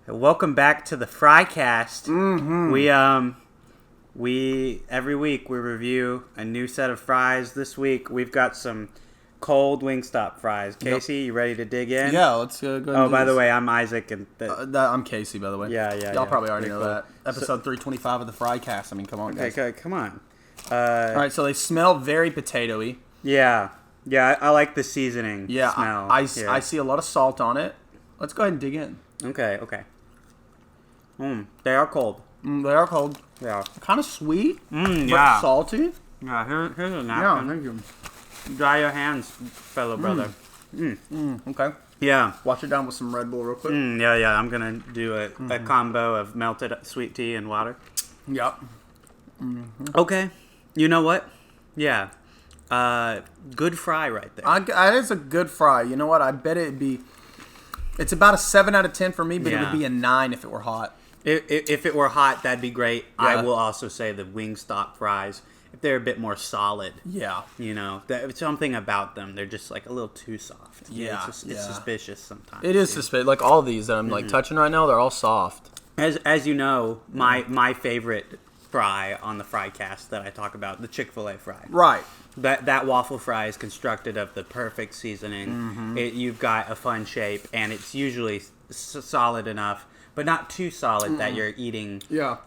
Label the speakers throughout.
Speaker 1: Welcome back to the FryCast.
Speaker 2: Mm-hmm.
Speaker 1: We every week we review a new set of fries. This week we've got some cold Wingstop fries. Casey, you ready to dig in?
Speaker 2: Yeah, let's go ahead and
Speaker 1: Oh,
Speaker 2: do
Speaker 1: by
Speaker 2: this.
Speaker 1: the way, I'm Isaac, and
Speaker 2: I'm Casey, by the way.
Speaker 1: Yeah.
Speaker 2: Y'all probably already
Speaker 1: Pretty
Speaker 2: know
Speaker 1: cool.
Speaker 2: that. Episode 325 of the FryCast. I mean, come on, guys.
Speaker 1: Okay, come on.
Speaker 2: All right, so they smell very potatoy.
Speaker 1: Yeah. I like the seasoning
Speaker 2: Yeah,
Speaker 1: smell.
Speaker 2: I
Speaker 1: here.
Speaker 2: see a lot of salt on it. Let's go ahead and dig in.
Speaker 1: Okay. They are cold.
Speaker 2: They are cold.
Speaker 1: Yeah.
Speaker 2: Kind of sweet,
Speaker 1: Yeah.
Speaker 2: but salty.
Speaker 1: Yeah. Here's a
Speaker 2: Yeah,
Speaker 1: napkin.
Speaker 2: thank you.
Speaker 1: Dry your hands, fellow brother.
Speaker 2: Okay.
Speaker 1: Yeah.
Speaker 2: Wash it down with some Red Bull real quick.
Speaker 1: Yeah. I'm gonna do a combo of melted sweet tea and water.
Speaker 2: Yep.
Speaker 1: Okay. You know what? Yeah. Good fry right there.
Speaker 2: That is a good fry. You know what? I bet it'd be... It's about a 7 out of 10 for me, but it
Speaker 1: Yeah.
Speaker 2: would be a 9 if it were hot.
Speaker 1: If it were hot, that'd be great.
Speaker 2: Yeah.
Speaker 1: I will also say the Wingstop fries, if they're a bit more solid,
Speaker 2: Yeah.
Speaker 1: you know, something about them, they're just like a little too soft.
Speaker 2: Yeah,
Speaker 1: It's
Speaker 2: yeah.
Speaker 1: suspicious sometimes.
Speaker 2: It is suspicious. Like all of these that I'm like touching right now, they're all soft.
Speaker 1: As you know, my favorite fry on the FryCast that I talk about, the Chick-fil-A fry.
Speaker 2: Right.
Speaker 1: That waffle fry is constructed of the perfect seasoning. You've got a fun shape, and it's usually solid enough, but not too solid that you're eating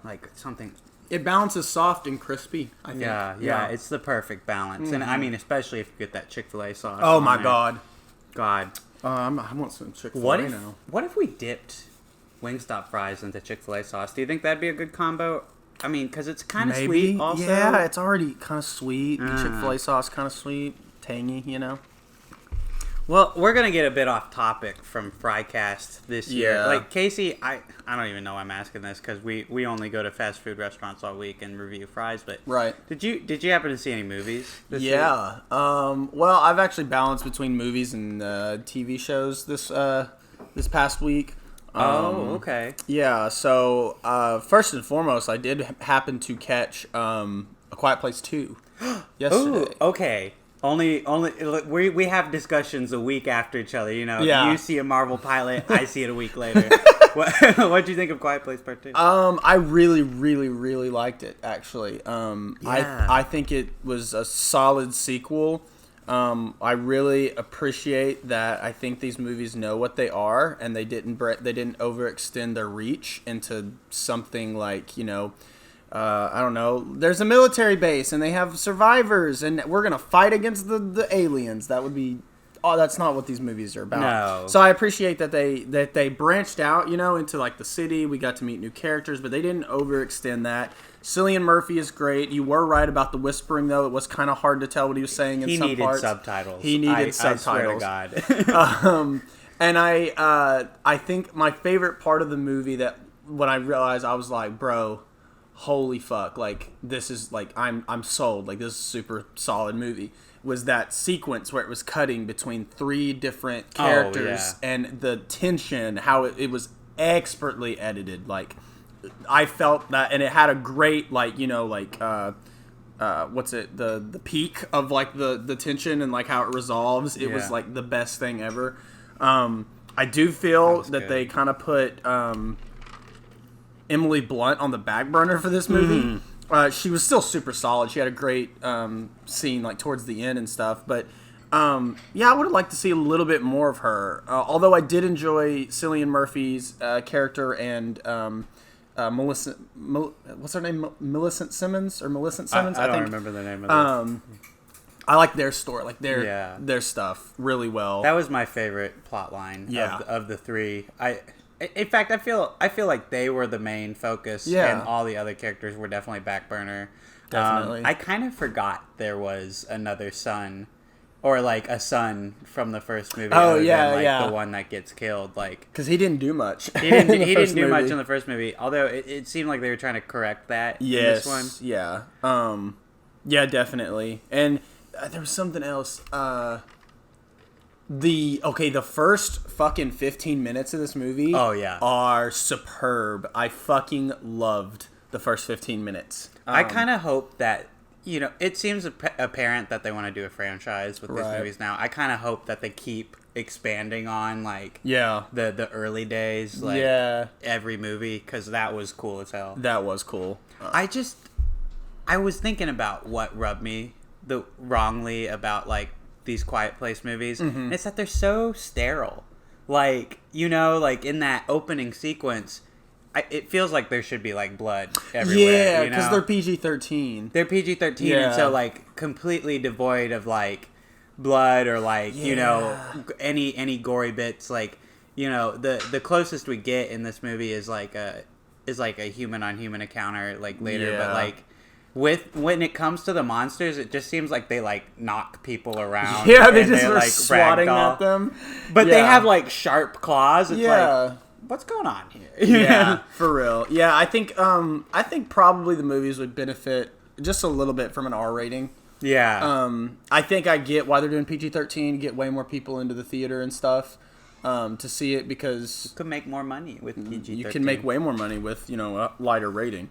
Speaker 1: like something.
Speaker 2: It balances soft and crispy, I think.
Speaker 1: Yeah, it's the perfect balance. And I mean, especially if you get that Chick-fil-A sauce.
Speaker 2: Oh
Speaker 1: on
Speaker 2: my
Speaker 1: there.
Speaker 2: God. I want some Chick-fil-A
Speaker 1: What if
Speaker 2: now.
Speaker 1: what if we dipped Wingstop fries into Chick-fil-A sauce? Do you think that'd be a good combo? I mean, because it's kind of
Speaker 2: Maybe.
Speaker 1: sweet also.
Speaker 2: Yeah, it's already kind of sweet. The Chick-fil-A sauce kind of sweet, tangy, you know?
Speaker 1: Well, we're going to get a bit off topic from FryCast this year.
Speaker 2: Yeah.
Speaker 1: Like, Casey, I don't even know why I'm asking this because we only go to fast food restaurants all week and review fries. But
Speaker 2: Right.
Speaker 1: did you happen to see any movies this week?
Speaker 2: Yeah. Well, I've actually balanced between movies and TV shows this past week.
Speaker 1: Okay.
Speaker 2: Yeah, so first and foremost, I did happen to catch A Quiet Place 2 yesterday.
Speaker 1: Ooh, okay. Only look, we have discussions a week after each other. You know,
Speaker 2: Yeah.
Speaker 1: you see a Marvel pilot, I see it a week later. What'd you think of Quiet Place Part 2?
Speaker 2: I really, really, really liked it, actually.
Speaker 1: Yeah.
Speaker 2: I think it was a solid sequel. I really appreciate that. I think these movies know what they are, and they didn't overextend their reach into something like, you know, I don't know. There's a military base, and they have survivors, and we're gonna fight against the aliens. That would be. Oh, that's not what these movies are about.
Speaker 1: No.
Speaker 2: So I appreciate that they branched out, you know, into like the city. We got to meet new characters, but they didn't overextend that. Cillian Murphy is great. You were right about the whispering, though. It was kind of hard to tell what he was saying in
Speaker 1: He
Speaker 2: some
Speaker 1: needed
Speaker 2: parts.
Speaker 1: subtitles.
Speaker 2: He needed
Speaker 1: I
Speaker 2: subtitles.
Speaker 1: swear to God.
Speaker 2: And I think my favorite part of the movie that when I realized, I was like, bro, holy fuck, like this is like I'm sold. Like this is a super solid movie. Was that sequence where it was cutting between 3 different characters and the tension, how it was expertly edited. Like I felt that, and it had a great like, you know, like what's it, the peak of like the tension and like how it resolves. It was like the best thing ever. I do feel that they kind of put Emily Blunt on the back burner for this movie. She was still super solid. She had a great scene like towards the end and stuff. But yeah, I would have liked to see a little bit more of her. Although I did enjoy Cillian Murphy's character and Melissa, what's her name? Millicent Simmons or Millicent Simmons?
Speaker 1: I don't remember the name of it.
Speaker 2: I like their story, like their stuff really well.
Speaker 1: That was my favorite plot line of the 3. In fact, I feel like they were the main focus, and all the other characters were definitely back burner.
Speaker 2: Definitely.
Speaker 1: I kind of forgot there was another son, or like a son from the first movie.
Speaker 2: Oh,
Speaker 1: other
Speaker 2: yeah,
Speaker 1: than, like,
Speaker 2: yeah.
Speaker 1: the one that gets killed, like
Speaker 2: Because he didn't do much.
Speaker 1: he didn't
Speaker 2: in the first
Speaker 1: do much
Speaker 2: movie.
Speaker 1: in the first movie. Although it seemed like they were trying to correct that.
Speaker 2: Yes.
Speaker 1: In this one.
Speaker 2: Yeah. Yeah, definitely. And there was something else. The first fucking 15 minutes of this movie are superb. I fucking loved the first 15 minutes.
Speaker 1: I kind of hope that it seems apparent that they want to do a franchise with these movies now. I kind of hope that they keep expanding on the early days, every movie, because that was cool as hell.
Speaker 2: That was cool.
Speaker 1: I was thinking about what rubbed me wrongly about like these Quiet Place movies. Mm-hmm. It's that they're so sterile. Like, like in that opening sequence, it feels like there should be like blood everywhere.
Speaker 2: Yeah, because they're PG-13.
Speaker 1: They're PG-13, and so like completely devoid of like blood or like any gory bits. Like the closest we get in this movie is like a human on human encounter like later, but like. When it comes to the monsters, it just seems like they like knock people around.
Speaker 2: Yeah, they just are swatting at them.
Speaker 1: But they have like sharp claws. It's like, what's going on here?
Speaker 2: Yeah, for real. Yeah, I think probably the movies would benefit just a little bit from an R rating.
Speaker 1: Yeah.
Speaker 2: I think I get why they're doing PG-13, get way more people into the theater and stuff to see it, because
Speaker 1: you could make more money with PG-13.
Speaker 2: You can make way more money with a lighter rating.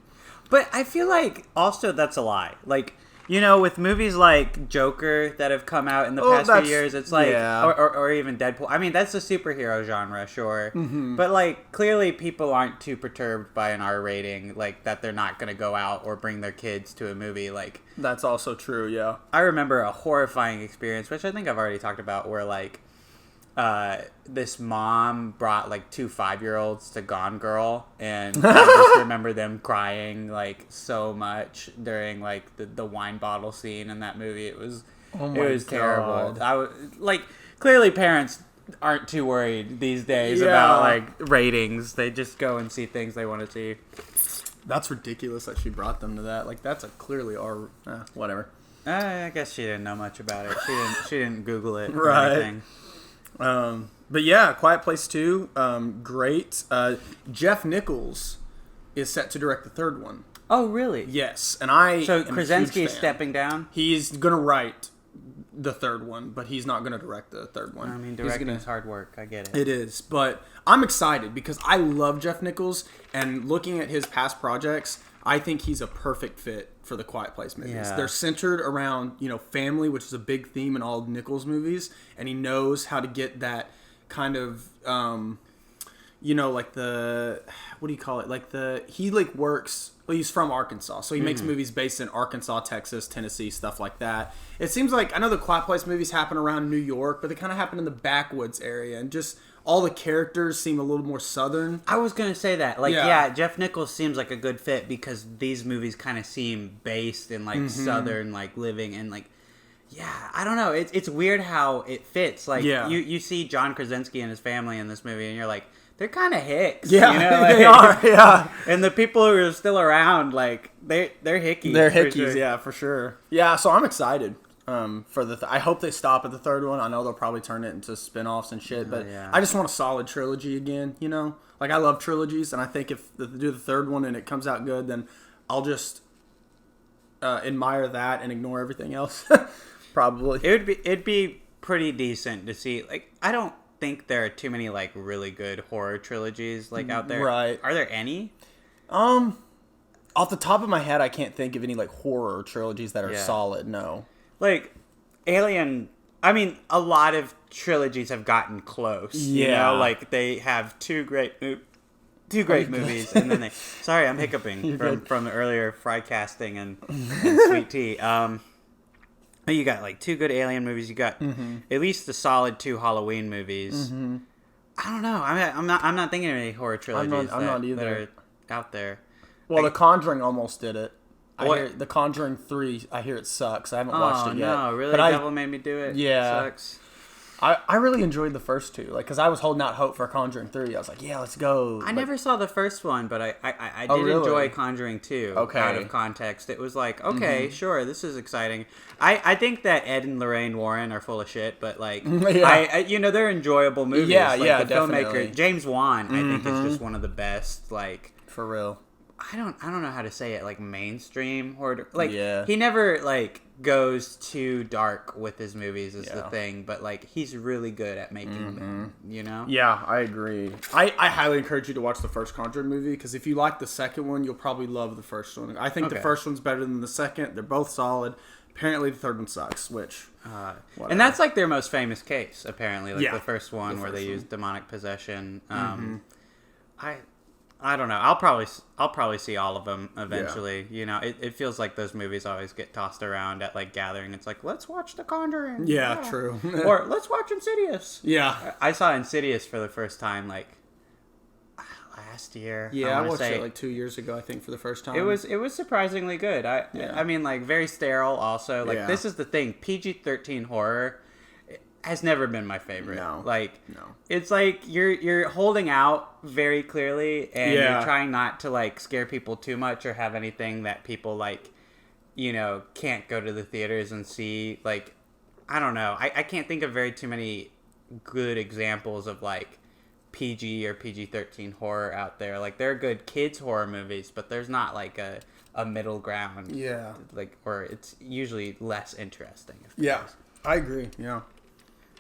Speaker 1: But I feel like also that's a lie. Like, with movies like Joker that have come out in the past few years, it's like, or even Deadpool. I mean, that's the superhero genre, sure. Mm-hmm. But like, clearly people aren't too perturbed by an R rating, like that they're not going to go out or bring their kids to a movie. Like,
Speaker 2: that's also true, yeah.
Speaker 1: I remember a horrifying experience, which I think I've already talked about, where like, this mom brought like 2 5-year-olds to Gone Girl, and I just remember them crying like so much during like the wine bottle scene in that movie. It was terrible. I was like, clearly parents aren't too worried these days about like ratings. They just go and see things they want to see.
Speaker 2: That's ridiculous that she brought them to that. Like, that's a clearly R. Whatever.
Speaker 1: I guess she didn't know much about it. She didn't Google it or anything.
Speaker 2: But yeah, Quiet Place 2, great. Jeff Nichols is set to direct the third one.
Speaker 1: Oh, really?
Speaker 2: Yes, and
Speaker 1: So Krasinski is stepping down?
Speaker 2: He's gonna write the third one, but he's not gonna direct the third one.
Speaker 1: I mean, directing is hard work. I get it.
Speaker 2: It is, but I'm excited because I love Jeff Nichols, and looking at his past projects, I think he's a perfect fit for the Quiet Place movies. Yeah. They're centered around, family, which is a big theme in all Nichols movies, and he knows how to get that kind of, like the, what do you call it? Like he works, he's from Arkansas, so he makes movies based in Arkansas, Texas, Tennessee, stuff like that. It seems like, I know the Quiet Place movies happen around New York, but they kind of happen in the backwoods area, and just all the characters seem a little more southern.
Speaker 1: I was going to say that. Like, yeah, Jeff Nichols seems like a good fit because these movies kind of seem based in, like, southern, like, living and, like, I don't know. It's weird how it fits. Like, you see John Krasinski and his family in this movie, and you're like, they're kind of hicks.
Speaker 2: Yeah,
Speaker 1: like,
Speaker 2: they are, yeah.
Speaker 1: And the people who are still around, like, they're hickies.
Speaker 2: They're hickies, yeah, for sure. Yeah, so I'm excited. For I hope they stop at the third one. I know they'll probably turn it into spin-offs and shit, but I just want a solid trilogy again, Like, I love trilogies, and I think if they do the third one and it comes out good, then I'll just admire that and ignore everything else. Probably.
Speaker 1: It'd be pretty decent to see. Like, I don't think there are too many, like, really good horror trilogies, like, out there.
Speaker 2: Right.
Speaker 1: Are there any?
Speaker 2: Off the top of my head, I can't think of any, like, horror trilogies that are solid, no.
Speaker 1: Like, Alien, I mean, a lot of trilogies have gotten close.
Speaker 2: Yeah.
Speaker 1: Like, they have two great movies, and then sorry, I'm hiccuping from the earlier FryCasting and sweet tea. You got, like, 2 good Alien movies. You got at least the solid 2 Halloween movies. Mm-hmm. I don't know. I'm not thinking of any horror trilogies
Speaker 2: I'm not either.
Speaker 1: that are out there.
Speaker 2: Well, The Conjuring almost did it. I hear The Conjuring 3, I hear it sucks. I haven't watched it yet.
Speaker 1: Oh, no, really? Devil Made Me Do It?
Speaker 2: Yeah.
Speaker 1: It sucks.
Speaker 2: I really enjoyed the first 2, like, because I was holding out hope for Conjuring 3. I was like, yeah, let's go.
Speaker 1: I never saw the first one, but I did enjoy Conjuring 2.
Speaker 2: Okay.
Speaker 1: Out of context. It was like, okay, sure, this is exciting. I think that Ed and Lorraine Warren are full of shit, but, like, they're enjoyable movies.
Speaker 2: Yeah,
Speaker 1: like, the
Speaker 2: definitely.
Speaker 1: filmmaker, James Wan, I think, is just one of the best, like...
Speaker 2: For real.
Speaker 1: I don't know how to say it, like mainstream horror. Like
Speaker 2: Yeah.
Speaker 1: he never like goes too dark with his movies is the thing, but like he's really good at making them, you know?
Speaker 2: Yeah, I agree. I highly encourage you to watch the first Conjuring movie because if you like the second one, you'll probably love the first one. I think the first one's better than the second. They're both solid. Apparently the third one sucks, which
Speaker 1: and that's like their most famous case, apparently. Like the first one where they used demonic possession. I don't know. I'll probably see all of them eventually. You know, it feels like those movies always get tossed around at like gathering. It's like, let's watch The Conjuring.
Speaker 2: Yeah, true.
Speaker 1: Or let's watch Insidious.
Speaker 2: Yeah.
Speaker 1: I saw Insidious for the first time like last year.
Speaker 2: Yeah, I watched it like 2 years ago, I think, for the first time.
Speaker 1: It was surprisingly good. I mean, like very sterile also. Like this is the thing. PG-13 horror has never been my favorite. No. It's like you're holding out very clearly and you're trying not to like scare people too much or have anything that people like, you know, can't go to the theaters and see. Like, I don't know. I can't think of very too many good examples of like PG or PG-13 horror out there. Like there are good kids horror movies, but there's not like a middle ground.
Speaker 2: Yeah. Like,
Speaker 1: or it's usually less interesting.
Speaker 2: I agree. Yeah.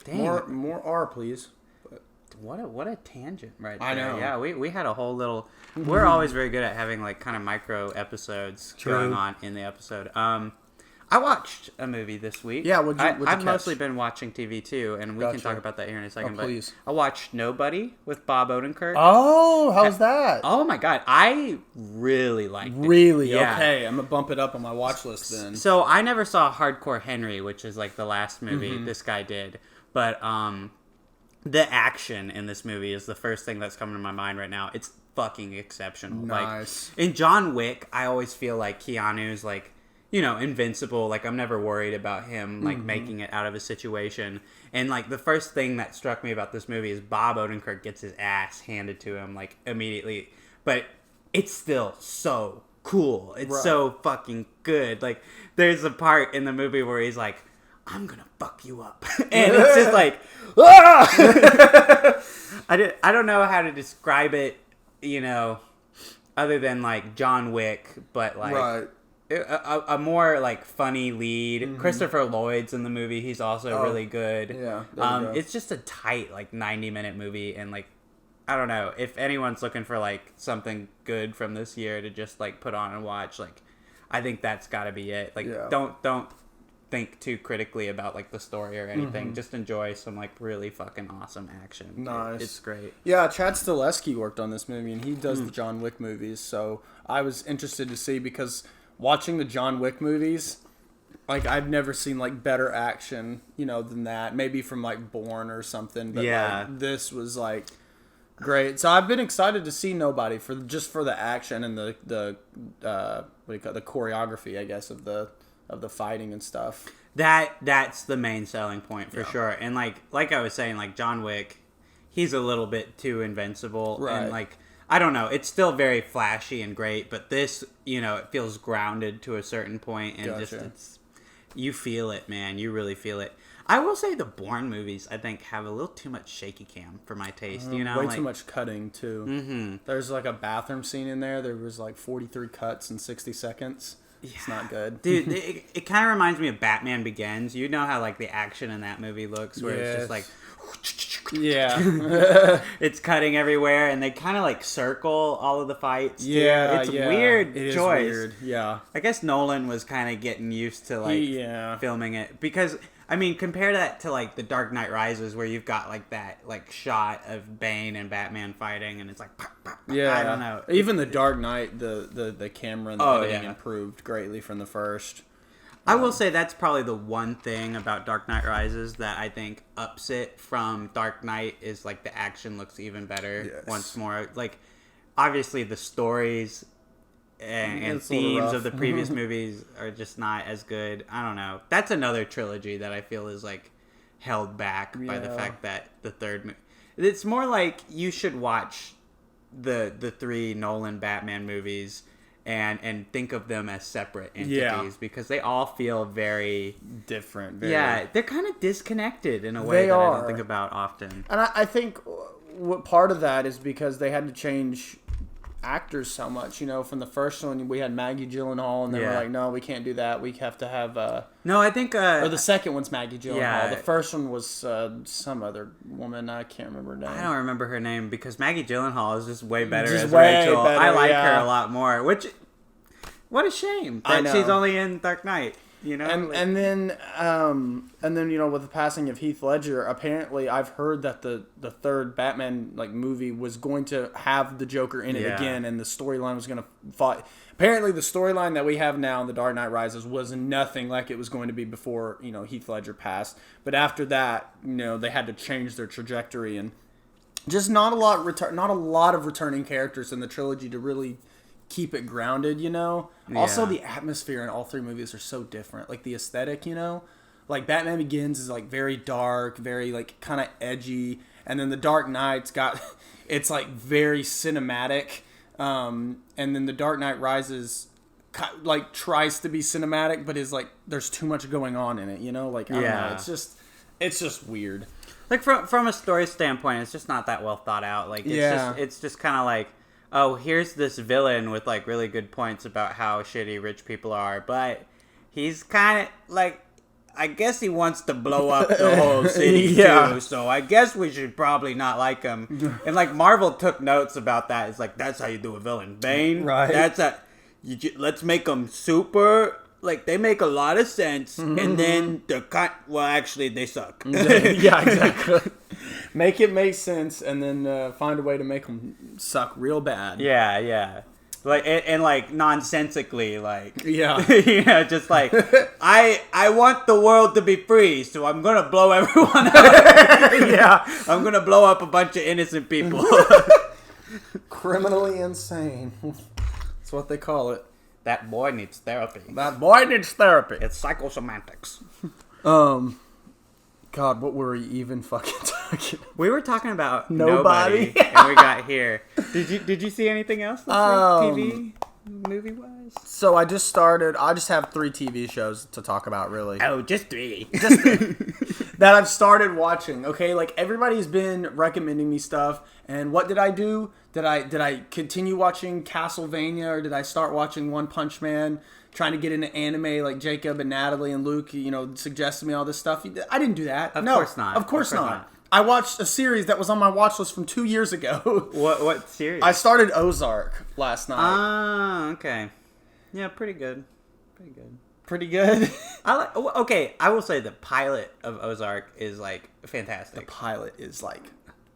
Speaker 1: Dang.
Speaker 2: More R, please. But
Speaker 1: what a tangent right there.
Speaker 2: I know.
Speaker 1: Yeah, we had a whole little... We're always very good at having like kind of micro episodes going on in the episode. I watched a movie this week.
Speaker 2: Yeah, what'd you
Speaker 1: I've
Speaker 2: catch?
Speaker 1: mostly been watching TV too, and we can talk about that here in a second.
Speaker 2: Oh, please.
Speaker 1: But I watched Nobody with Bob Odenkirk.
Speaker 2: Oh, how's that?
Speaker 1: Oh my god, I really liked it.
Speaker 2: Really? Yeah. Okay, I'm gonna bump it up on my watch list then.
Speaker 1: So I never saw Hardcore Henry, which is like the last movie this guy did, but the action in this movie is the first thing that's coming to my mind right now. It's fucking exceptional.
Speaker 2: Nice.
Speaker 1: Like in John Wick, I always feel like Keanu's like, you know, invincible. Like I'm never worried about him like making it out of a situation. And like the first thing that struck me about this movie is Bob Odenkirk gets his ass handed to him like immediately, but it's still so cool. It's so fucking good. Like there's a part in the movie where he's like, I'm gonna fuck you up. And it's just like, I don't know how to describe it, you know, other than like John Wick, but like a more like funny lead. Christopher Lloyd's in the movie. He's also really good.
Speaker 2: Yeah.
Speaker 1: It's just a tight like 90-minute movie, and like I don't know if anyone's looking for like something good from this year to just like put on and watch. Like I think that's got to be it. Like don't think too critically about like the story or anything. Just enjoy some like really fucking awesome action.
Speaker 2: Nice.
Speaker 1: It's great.
Speaker 2: Yeah, Chad Stahelski worked on this movie, and he does the John Wick movies. So I was interested to see because watching the John Wick movies, like I've never seen like better action, you know, than that. Maybe from like Bourne or something. But like, this was like great. So I've been excited to see Nobody for the action and the what do you call it, the choreography, I guess, of the fighting and stuff.
Speaker 1: That's the main selling point for sure. And like I was saying, like John Wick, he's a little bit too invincible. And like I don't know, it's still very flashy and great, but this, you know, it feels grounded to a certain point, and just you feel it, man. You really feel it. I will say the Bourne movies, I think, have a little too much shaky cam for my taste. You know,
Speaker 2: way too much cutting too. There's like a bathroom scene in there. There was like 43 cuts in 60 seconds. Yeah. It's not good.
Speaker 1: Dude, it kind of reminds me of Batman Begins. You know how like the action in that movie looks, where it's just like it's cutting everywhere, and they kind of like circle all of the fights too. It's a weird choice.
Speaker 2: Weird. Yeah,
Speaker 1: I guess Nolan was kind of getting used to like filming it, because I mean, compare that to like The Dark Knight Rises, where you've got like that like shot of Bane and Batman fighting, and it's like pop, pop, pop. I don't know.
Speaker 2: Even The Dark Knight, the camera and the editing improved greatly from the first.
Speaker 1: I will say that's probably the one thing about Dark Knight Rises that I think ups it from Dark Knight is like the action looks even better once more. Like obviously the stories and themes of the previous movies are just not as good. I don't know. That's another trilogy that I feel is like held back by the fact that the third movie. It's more like you should watch the three Nolan Batman movies and think of them as separate entities, because they all feel very
Speaker 2: different.
Speaker 1: They're kind of disconnected in a way that I don't think about often.
Speaker 2: And I think what part of that is because they had to change actors so much. You know, from the first one, we had Maggie Gyllenhaal, and they were like, no, we can't do that. We have to have...
Speaker 1: No, I think...
Speaker 2: or the second one's Maggie Gyllenhaal.
Speaker 1: Yeah.
Speaker 2: The first one was some other woman. I can't remember her name.
Speaker 1: I don't remember her name because Maggie Gyllenhaal is just way better
Speaker 2: Just
Speaker 1: as
Speaker 2: way
Speaker 1: Rachel.
Speaker 2: better,
Speaker 1: I like her a lot more, which... What a shame that
Speaker 2: know.
Speaker 1: she's only in Dark Knight. You know,
Speaker 2: and then you know, with the passing of Heath Ledger, apparently I've heard that the third Batman movie was going to have the Joker in it again, and the storyline was going to fight. Apparently, the storyline that we have now in The Dark Knight Rises was nothing like it was going to be before, you know, Heath Ledger passed. But after that, you know, they had to change their trajectory, and just not a lot of returning characters in the trilogy to really keep it grounded, you know. Also, the atmosphere in all three movies are so different. Like the aesthetic, you know, like Batman Begins is like very dark, very like kind of edgy, and then The Dark Knight's got it's like very cinematic, and then The Dark Knight Rises like tries to be cinematic, but is like there's too much going on in it, you know. Like I don't know, it's just weird.
Speaker 1: Like from a story standpoint, it's just not that well thought out. Like it's just kind of like, oh, here's this villain with, like, really good points about how shitty rich people are, but he's kind of, like, I guess he wants to blow up the whole city, too, so I guess we should probably not like him. And, like, Marvel took notes about that. It's like, that's how you do a villain. Bane,
Speaker 2: right?
Speaker 1: Let's make them super... Like, they make a lot of sense, and then they're well, actually, they suck.
Speaker 2: Yeah, exactly. Make it make sense, and then find a way to make them suck real bad.
Speaker 1: Yeah. Like, and like, nonsensically, like...
Speaker 2: Yeah.
Speaker 1: You know, just like, I want the world to be free, so I'm gonna blow everyone up.
Speaker 2: Yeah.
Speaker 1: I'm gonna blow up a bunch of innocent people.
Speaker 2: Criminally insane. That's what they call it.
Speaker 1: That boy needs therapy. It's psychosemantics.
Speaker 2: God, what were we even fucking talking about?
Speaker 1: We were talking about
Speaker 2: Nobody.
Speaker 1: and we got here. Did you see anything else this week, TV, movie-wise?
Speaker 2: So I just have 3 TV shows to talk about, really.
Speaker 1: Oh, just 3.
Speaker 2: That I've started watching, okay? Like, everybody's been recommending me stuff, and what did I do? Did I continue watching Castlevania, or did I start watching One Punch Man, trying to get into anime like Jacob and Natalie and Luke, you know, suggested me all this stuff? I didn't do that.
Speaker 1: Of course not.
Speaker 2: Of course not. I watched a series that was on my watch list from 2 years ago.
Speaker 1: What series?
Speaker 2: I started Ozark last night.
Speaker 1: Ah, okay. Yeah, pretty good.
Speaker 2: Pretty good?
Speaker 1: Okay, I will say the pilot of Ozark is, like, fantastic.
Speaker 2: The pilot is, like,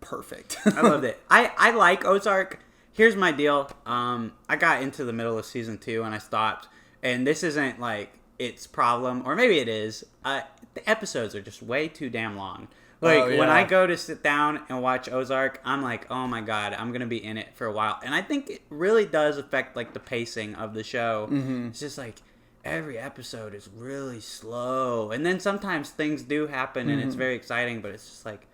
Speaker 2: perfect.
Speaker 1: I loved it. I like Ozark. Here's my deal. I got into the middle of season 2 and I stopped. And this isn't, like, its problem, or maybe it is. The episodes are just way too damn long. Like, when I go to sit down and watch Ozark, I'm like, oh my god, I'm going to be in it for a while. And I think it really does affect, like, the pacing of the show. Mm-hmm. It's just, like, every episode is really slow. And then sometimes things do happen and it's very exciting, but it's just, like,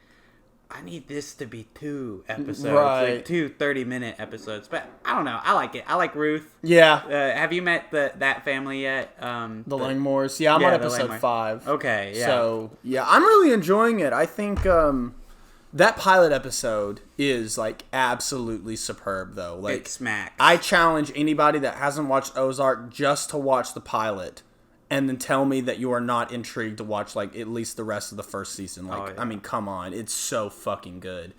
Speaker 1: I need this to be 2 episodes, like 2 30-minute episodes. But I don't know. I like it. I like Ruth.
Speaker 2: Yeah.
Speaker 1: Have you met that family yet?
Speaker 2: The Langmores. Yeah, I'm on episode 5.
Speaker 1: Okay, yeah.
Speaker 2: So, yeah, I'm really enjoying it. I think that pilot episode is, like, absolutely superb, though. Like,
Speaker 1: it smacks.
Speaker 2: I challenge anybody that hasn't watched Ozark just to watch the pilot and then tell me that you are not intrigued to watch, like, at least the rest of the first season. Like, I mean, come on. It's so fucking good.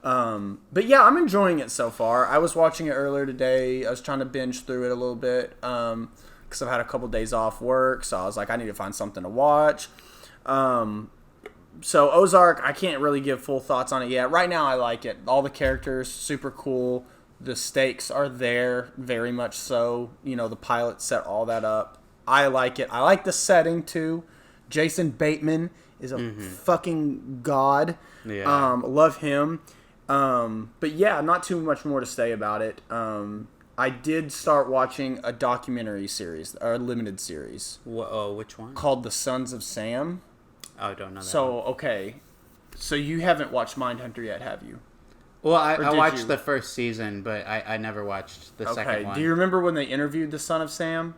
Speaker 2: But, yeah, I'm enjoying it so far. I was watching it earlier today. I was trying to binge through it a little bit because I've had a couple days off work. So I was like, I need to find something to watch. So, Ozark, I can't really give full thoughts on it yet. Right now, I like it. All the characters, super cool. The stakes are there, very much so. You know, the pilot set all that up. I like it. I like the setting, too. Jason Bateman is a fucking god.
Speaker 1: Yeah.
Speaker 2: Love him. But, yeah, not too much more to say about it. I did start watching a documentary series, or a limited series.
Speaker 1: Which one?
Speaker 2: Called The Sons of Sam.
Speaker 1: Oh, I don't know that
Speaker 2: So,
Speaker 1: one.
Speaker 2: okay. So, you haven't watched Mindhunter yet, have you?
Speaker 1: Well, I watched the first season, but I never watched the second one.
Speaker 2: Do you remember when they interviewed the son of Sam?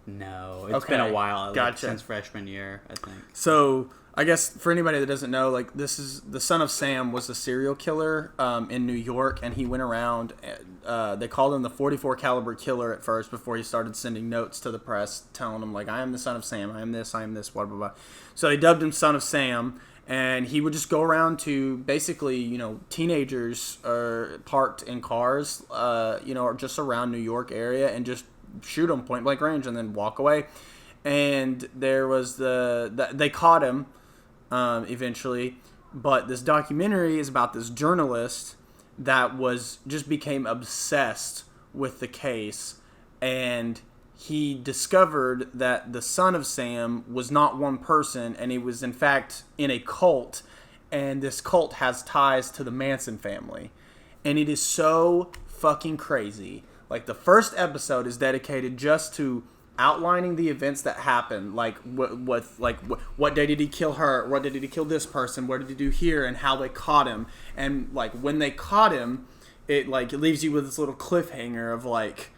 Speaker 1: No, it's been a while. Like, since freshman year, I think.
Speaker 2: So I guess for anybody that doesn't know, like this is the Son of Sam was a serial killer in New York, and he went around. They called him the 44 caliber killer at first before he started sending notes to the press telling them like, I am the Son of Sam, I am this, blah blah blah. So they dubbed him Son of Sam, and he would just go around to basically teenagers parked in cars or just around New York area and just shoot them point blank range and then walk away. And there was they caught him eventually, but this documentary is about this journalist that became obsessed with the case, and he discovered that the Son of Sam was not one person, and he was in fact in a cult, and this cult has ties to the Manson family, and it is so fucking crazy. Like, the first episode is dedicated just to outlining the events that happened, like what day did he kill her, what day did he kill this person, what did he do here, and how they caught him. And like when they caught him, it leaves you with this little cliffhanger of like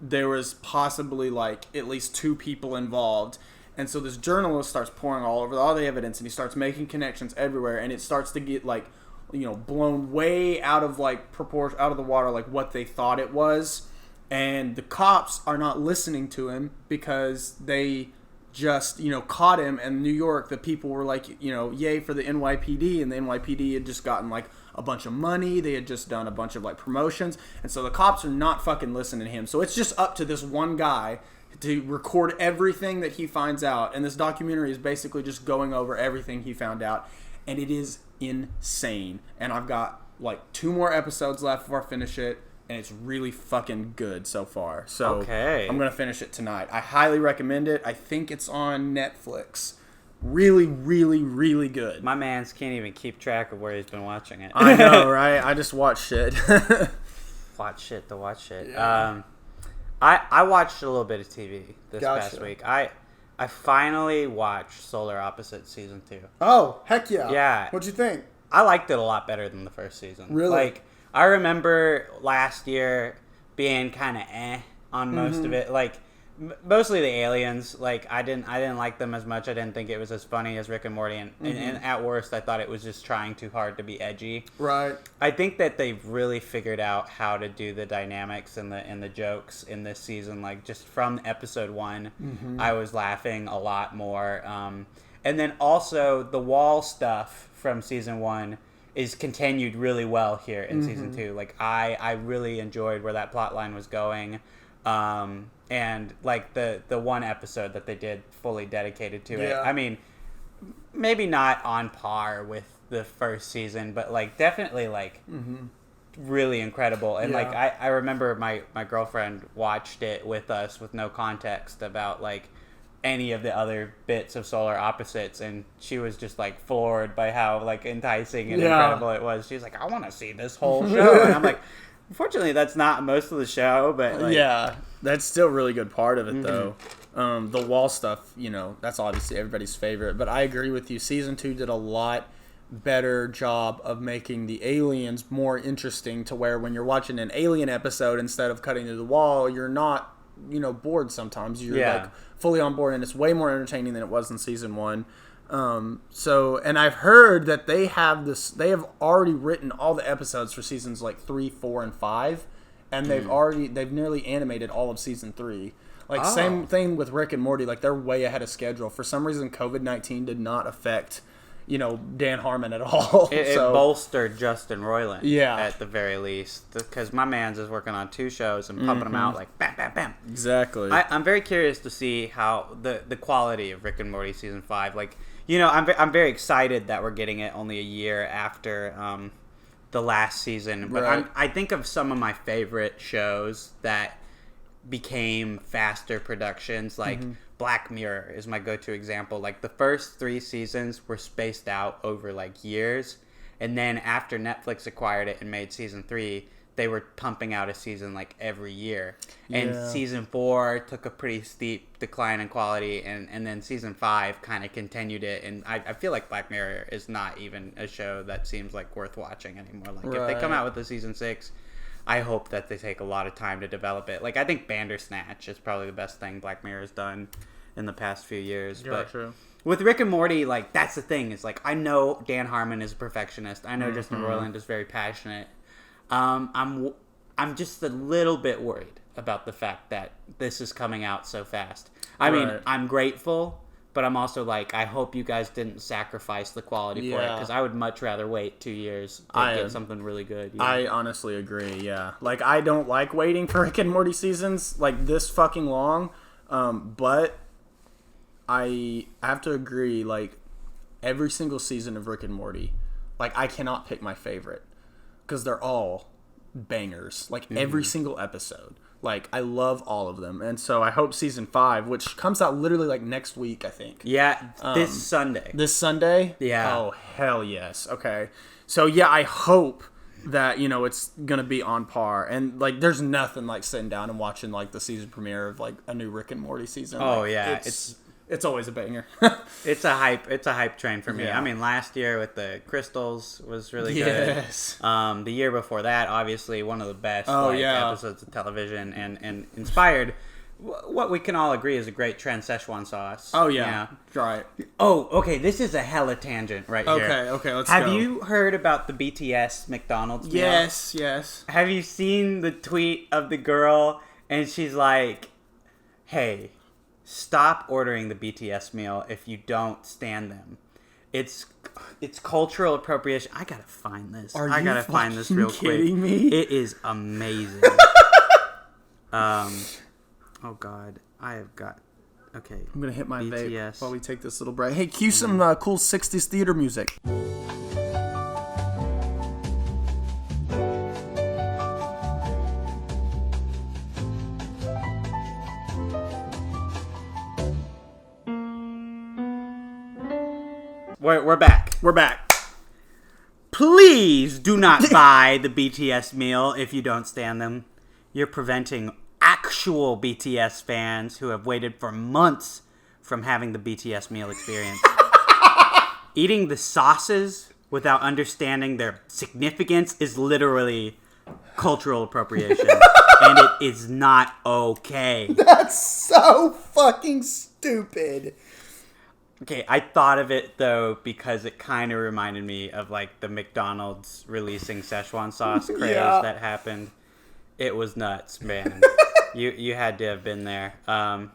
Speaker 2: there was possibly like at least 2 people involved. And so this journalist starts pouring all over all the evidence, and he starts making connections everywhere, and it starts to get like blown way out of like proportion, out of the water, like what they thought it was. And the cops are not listening to him because they just, caught him. And New York, the people were like, yay for the NYPD. And the NYPD had just gotten like a bunch of money. They had just done a bunch of like promotions. And so the cops are not fucking listening to him. So it's just up to this one guy to record everything that he finds out. And this documentary is basically just going over everything he found out. And it is insane. And I've got like 2 more episodes left before I finish it. And it's really fucking good so far. So I'm going to finish it tonight. I highly recommend it. I think it's on Netflix. Really, really, really good.
Speaker 1: My mans can't even keep track of where he's been watching it.
Speaker 2: I know, right? I just watch shit.
Speaker 1: Watch shit to watch shit.
Speaker 2: Yeah.
Speaker 1: I watched a little bit of TV this past week. I finally watched Solar Opposites Season 2.
Speaker 2: Oh, heck yeah.
Speaker 1: Yeah.
Speaker 2: What'd you think?
Speaker 1: I liked it a lot better than the first season.
Speaker 2: Really?
Speaker 1: Like, I remember last year being kind of on most of it. Like, mostly the aliens. Like, I didn't like them as much. I didn't think it was as funny as Rick and Morty. And at worst, I thought it was just trying too hard to be edgy.
Speaker 2: Right.
Speaker 1: I think that they've really figured out how to do the dynamics and the jokes in this season. Like, just from episode 1, I was laughing a lot more. And then also the wall stuff from season 1 is continued really well here in season 2. Like, I really enjoyed where that plot line was going. And like the one episode that they did fully dedicated to it. I mean, maybe not on par with the first season, but like definitely like really incredible. And like I remember my girlfriend watched it with us with no context about like any of the other bits of Solar Opposites, and she was just like floored by how like enticing and incredible it was. She was like, I want to see this whole show. And I'm like, unfortunately that's not most of the show, but like,
Speaker 2: that's still a really good part of it though. The wall stuff, that's obviously everybody's favorite, but I agree with you. Season 2 did a lot better job of making the aliens more interesting, to where when you're watching an alien episode, instead of cutting through the wall, you're not bored sometimes. You're like fully on board, and it's way more entertaining than it was in season 1. And I've heard that they have already written all the episodes for seasons like 3, 4, and 5, and they've nearly animated all of season 3. Like, same thing with Rick and Morty. Like, they're way ahead of schedule. For some reason, COVID-19 did not affect Dan Harmon at all.
Speaker 1: It bolstered Justin Roiland, at the very least, because my man's is working on 2 shows and pumping them out like bam, bam, bam.
Speaker 2: Exactly.
Speaker 1: I'm very curious to see how the quality of Rick and Morty season 5. Like, I'm very excited that we're getting it only a year after the last season. But I think of some of my favorite shows that became faster productions, like Black Mirror is my go-to example. Like, the first 3 seasons were spaced out over like years, and then after Netflix acquired it and made season 3, they were pumping out a season like every year. And season 4 took a pretty steep decline in quality, and then season 5 kind of continued it. And I feel like Black Mirror is not even a show that seems like worth watching anymore. Like, if they come out with a season 6, I hope that they take a lot of time to develop it. Like, I think Bandersnatch is probably the best thing Black Mirror has done in the past few years.
Speaker 2: Yeah,
Speaker 1: but
Speaker 2: true.
Speaker 1: With Rick and Morty, like, that's the thing. Is like, I know Dan Harmon is a perfectionist. I know Justin Roiland is very passionate. I'm just a little bit worried about the fact that this is coming out so fast. I mean, I'm grateful, but I'm also like, I hope you guys didn't sacrifice the quality for it, because I would much rather wait 2 years to get something really good. You know?
Speaker 2: I honestly agree, yeah. Like, I don't like waiting for Rick and Morty seasons, like, this fucking long, but I have to agree, like, every single season of Rick and Morty, like, I cannot pick my favorite, because they're all bangers, like, every single episode. Like, I love all of them. And so I hope season 5, which comes out literally, like, next week, I think.
Speaker 1: Yeah, this Sunday.
Speaker 2: This Sunday?
Speaker 1: Yeah.
Speaker 2: Oh, hell yes. Okay. So, yeah, I hope that, you know, it's going to be on par. And, like, there's nothing like sitting down and watching, like, the season premiere of, like, a new Rick and Morty season.
Speaker 1: Oh,
Speaker 2: like,
Speaker 1: yeah.
Speaker 2: It's always a banger.
Speaker 1: It's a hype train for me. Yeah. I mean, last year with the Crystals was really good.
Speaker 2: Yes.
Speaker 1: The year before that, obviously, one of the best episodes of television, and inspired what we can all agree is a great trend Szechuan sauce.
Speaker 2: Oh, yeah. Try it.
Speaker 1: Oh, okay. This is a hella tangent right here.
Speaker 2: Okay, let's go.
Speaker 1: Have you heard about the BTS McDonald's meal?
Speaker 2: Yes.
Speaker 1: Have you seen the tweet of the girl, and she's like, hey, stop ordering the BTS meal if you don't stand them. It's cultural appropriation. I gotta find this. I gotta find this real quick.
Speaker 2: Are you kidding me?
Speaker 1: It is amazing. Oh God, I have got. Okay,
Speaker 2: I'm gonna hit my
Speaker 1: BTS.
Speaker 2: vape while we take this little break. Hey, cue some cool '60s theater music.
Speaker 1: We're back.
Speaker 2: We're back.
Speaker 1: Please do not buy the BTS meal if you don't stand them. You're preventing actual BTS fans who have waited for months from having the BTS meal experience. Eating the sauces without understanding their significance is literally cultural appropriation. And it is not okay.
Speaker 2: That's so fucking stupid.
Speaker 1: Okay, I thought of it, though, because it kind of reminded me of, like, the McDonald's releasing Szechuan sauce craze that happened. It was nuts, man. You had to have been there.
Speaker 2: I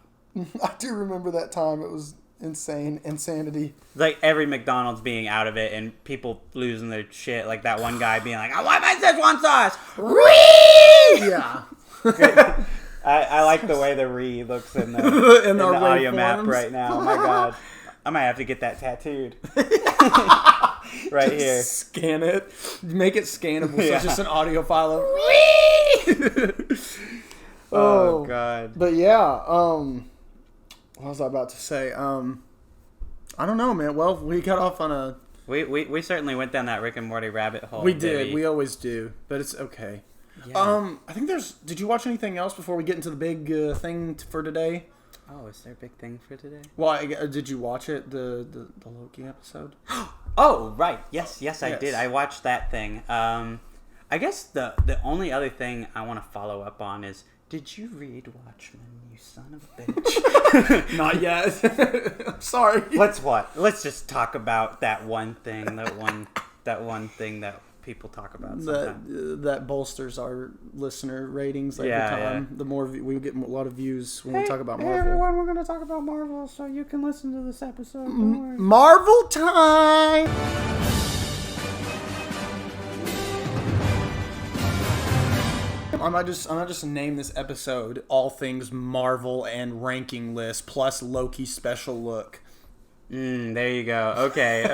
Speaker 2: do remember that time. It was insanity.
Speaker 1: Like, every McDonald's being out of it and people losing their shit. Like, that one guy being like, I want my Szechuan sauce! Whee!
Speaker 2: Yeah.
Speaker 1: I like the way the re looks in the audio map right now. Oh, my God. I might have to get that tattooed. Right just here.
Speaker 2: Scan it. Make it scannable. So it's just an audio file of
Speaker 1: Oh, God.
Speaker 2: But yeah, what was I about to say? I don't know, man. Well, we got off on a...
Speaker 1: We certainly went down that Rick and Morty rabbit hole.
Speaker 2: We did. Baby. We always do. But it's okay. Yeah. I think there's... Did you watch anything else before we get into the big thing for today?
Speaker 1: Oh, is there a big thing for today?
Speaker 2: Well, did you watch it? The Loki episode?
Speaker 1: Oh, right. Yes, I did. I watched that thing. I guess the only other thing I want to follow up on is, did you read Watchmen, you son of a bitch?
Speaker 2: Not yet. I'm sorry.
Speaker 1: Let's just talk about that one thing. That one thing that people talk about sometimes.
Speaker 2: That bolsters our listener ratings every time. Yeah. The more we get a lot of views when we talk about Marvel.
Speaker 1: Hey everyone, we're going to talk about Marvel, so you can listen to this episode. Don't worry.
Speaker 2: Marvel time! I might just name this episode All Things Marvel and Ranking List plus Loki Special Look.
Speaker 1: There you go. Okay.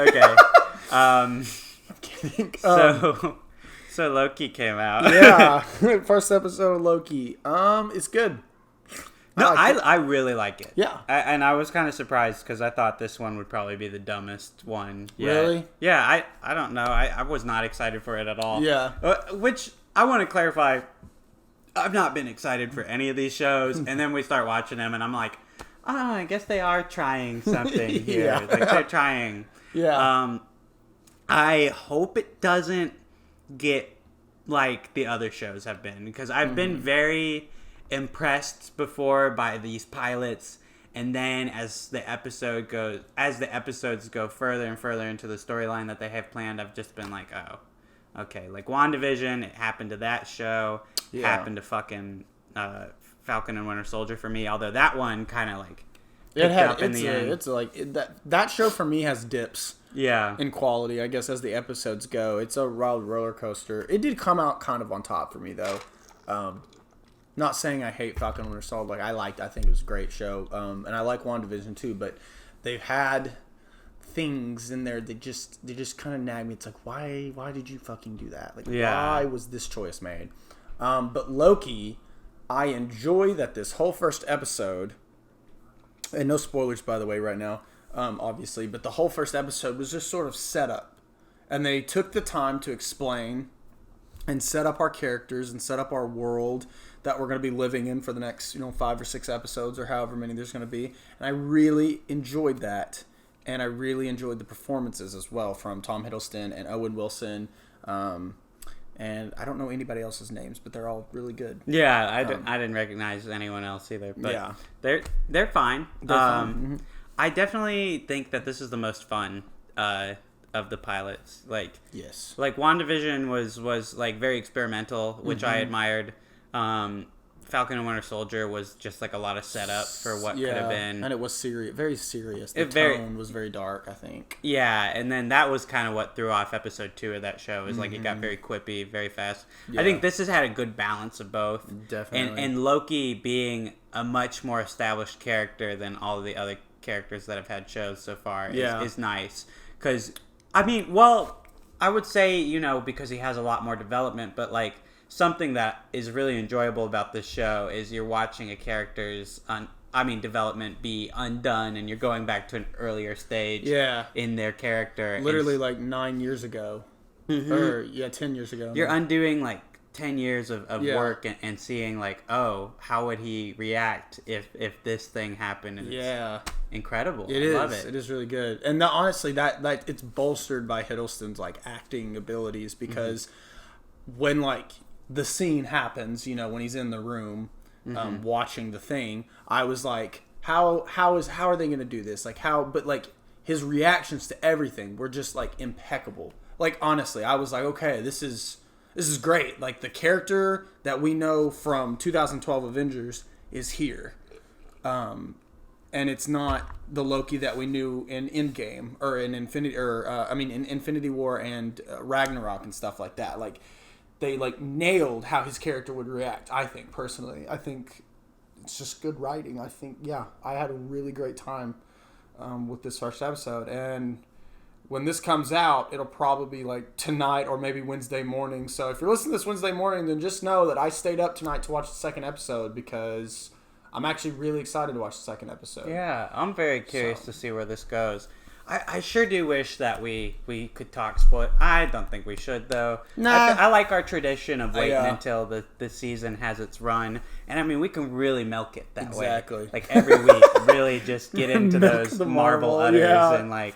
Speaker 2: I'm kidding.
Speaker 1: So Loki came out.
Speaker 2: Yeah, first episode of Loki. It's good.
Speaker 1: No, I really like it.
Speaker 2: Yeah,
Speaker 1: and I was kind of surprised because I thought this one would probably be the dumbest one.
Speaker 2: Really?
Speaker 1: Yeah. I don't know. I was not excited for it at all.
Speaker 2: Yeah.
Speaker 1: Which I want to clarify. I've not been excited for any of these shows, and then we start watching them, and I'm like, oh, I guess they are trying something here.
Speaker 2: Yeah.
Speaker 1: Like they're trying.
Speaker 2: Yeah.
Speaker 1: I hope it doesn't get like the other shows have been, because I've been very impressed before by these pilots, and then as the episodes go further and further into the storyline that they have planned, I've just been like, oh, okay, like WandaVision, it happened to that show, happened to fucking Falcon and Winter Soldier for me, although that one kind of like
Speaker 2: that show for me has dips in quality, I guess, as the episodes go. It's a wild roller coaster. It did come out kind of on top for me, though. Not saying I hate Falcon and Winter Soldier. Like, I think it was a great show. And I like WandaVision too, but they've had things in there that they just kind of nag me. It's like, why did you fucking do that? Like, why was this choice made? But Loki, I enjoy that this whole first episode, and no spoilers, by the way, right now, obviously, but the whole first episode was just sort of set up. And they took the time to explain and set up our characters and set up our world that we're going to be living in for the next, 5 or 6 episodes or however many there's going to be. And I really enjoyed that. And I really enjoyed the performances as well from Tom Hiddleston and Owen Wilson. And I don't know anybody else's names, but they're all really good.
Speaker 1: Yeah, I didn't recognize anyone else either. But they're fine. I definitely think that this is the most fun of the pilots. Like,
Speaker 2: yes,
Speaker 1: like WandaVision was like very experimental, which I admired. Falcon and Winter Soldier was just like a lot of setup for what could have been,
Speaker 2: and it was very serious. The tone was very dark, I think.
Speaker 1: Yeah, and then that was kind of what threw off episode 2 of that show. Is like it got very quippy, very fast. I think this has had a good balance of both.
Speaker 2: Definitely,
Speaker 1: and Loki being a much more established character than all of the other characters that have had shows so far is nice. Because I mean, well, I would say because he has a lot more development, but like. Something that is really enjoyable about this show is you're watching a character's development be undone, and you're going back to an earlier stage in their character.
Speaker 2: Literally like 9 years ago. Or 10 years ago.
Speaker 1: You're undoing like 10 years of work and seeing like, oh, how would he react if this thing happened? And it's incredible. I love it.
Speaker 2: It is really good. And honestly, that it's bolstered by Hiddleston's like acting abilities, because when like the scene happens, when he's in the room watching the thing, I was like, how are they going to do this? Like how, but like his reactions to everything were just like impeccable. Like honestly, I was like, okay, this is great. Like the character that we know from 2012 Avengers is here. And it's not the Loki that we knew in Endgame or in in Infinity War and Ragnarok and stuff like that. Like they like nailed how his character would react. I think personally, it's just good writing. I think I had a really great time with this first episode, and when this comes out, it'll probably be like tonight or maybe Wednesday morning. So if you're listening to this Wednesday morning, then just know that I stayed up tonight to watch the second episode, because I'm actually really excited to watch the second episode.
Speaker 1: Yeah, I'm very curious to see where this goes. I sure do wish that we could talk spoil. I don't think we should, though.
Speaker 2: Nah.
Speaker 1: I like our tradition of waiting until the season has its run. And I mean, we can really milk it that way.
Speaker 2: Exactly.
Speaker 1: Like every week, really just get into those Marvel udders and like...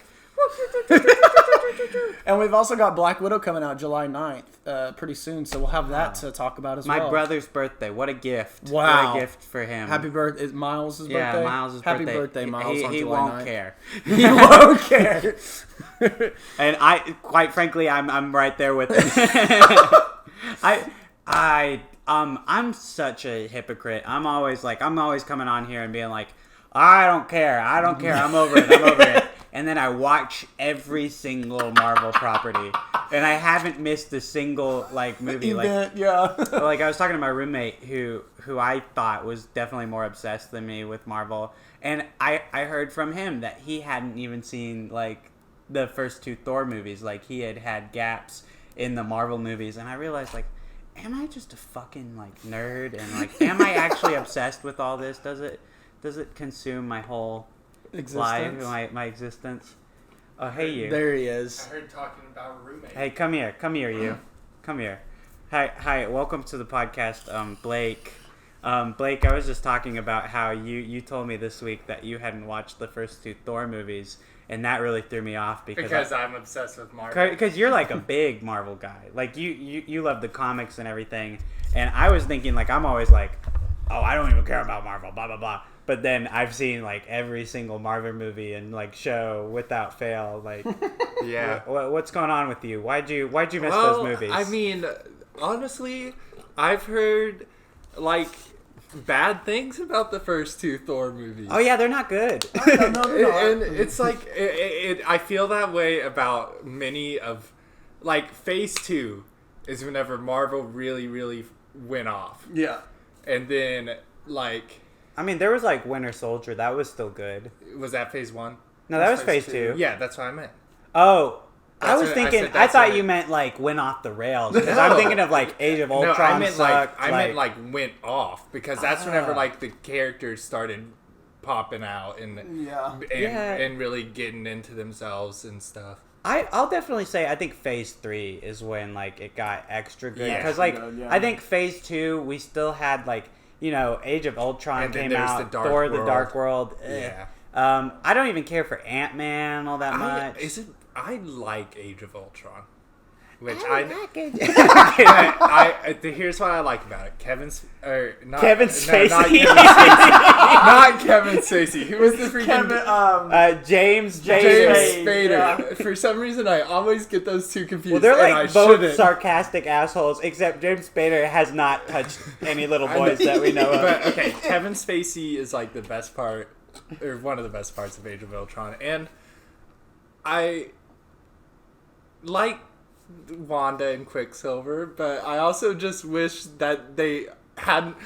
Speaker 2: And we've also got Black Widow coming out July 9th pretty soon, so we'll have that to talk about as well.
Speaker 1: My brother's birthday. What a gift.
Speaker 2: Wow.
Speaker 1: What a gift for him.
Speaker 2: Happy birthday. Is Miles' birthday?
Speaker 1: Yeah, Miles' birthday.
Speaker 2: Happy birthday, Miles, on
Speaker 1: he
Speaker 2: July 9th.
Speaker 1: Won't care.
Speaker 2: He won't care.
Speaker 1: And quite frankly, I'm right there with him. I'm such a hypocrite. I'm always coming on here and being like, I don't care. I'm over it. And then I watch every single Marvel property, and I haven't missed a single like movie.
Speaker 2: Event,
Speaker 1: like I was talking to my roommate who I thought was definitely more obsessed than me with Marvel, and I heard from him that he hadn't even seen like the first 2 Thor movies. Like he had gaps in the Marvel movies, and I realized like, am I just a fucking like nerd? And like, am I actually obsessed with all this? Does it consume my whole life, my existence? Oh, hey, you.
Speaker 2: There he is.
Speaker 3: I heard talking about roommate.
Speaker 1: Hey, come here, you. Come here. Hi, welcome to the podcast, Blake. Blake, I was just talking about how you told me this week that you hadn't watched the first 2 Thor movies, and that really threw me off
Speaker 3: because I'm obsessed with Marvel.
Speaker 1: Because you're like a big Marvel guy. Like you love the comics and everything. And I was thinking, like, I'm always like, oh, I don't even care about Marvel, blah blah blah. But then I've seen like every single Marvel movie and like show without fail. Like,
Speaker 3: yeah,
Speaker 1: what's going on with you? Why'd you miss those movies?
Speaker 3: I mean, honestly, I've heard like bad things about the first 2 Thor movies.
Speaker 1: Oh yeah, they're not good.
Speaker 3: And it's like I feel that way about many of like Phase 2 is whenever Marvel really went off.
Speaker 2: Yeah,
Speaker 3: and then like.
Speaker 1: I mean, there was like Winter Soldier. That was still good.
Speaker 3: Was that Phase 1?
Speaker 1: No, that was Phase 2.
Speaker 3: Yeah, that's what I meant.
Speaker 1: Oh, I was thinking. I thought you meant like went off the rails. Because I'm thinking of like Age of Ultron.
Speaker 3: No, I meant like went off because that's whenever like the characters started popping out and really getting into themselves and stuff.
Speaker 1: I'll definitely say I think Phase 3 is when like it got extra good because I think Phase 2 we still had like. You know, Age of Ultron came out, Thor: The Dark World.
Speaker 3: Yeah.
Speaker 1: I don't even care for Ant-Man all that much.
Speaker 3: I like Age of Ultron. Which here's what I like about it.
Speaker 1: Kevin Spacey.
Speaker 3: Not Kevin Spacey. Not Kevin Spacey. Who was the freaking
Speaker 1: James
Speaker 3: Spader. Yeah. For some reason, I always get those two confused.
Speaker 1: Well, they're like both sarcastic assholes, except James Spader has not touched any little boys that we know of.
Speaker 3: But okay, Kevin Spacey is like the best part, or one of the best parts of Age of Ultron, and I like Wanda and Quicksilver, but I also just wish that they hadn't.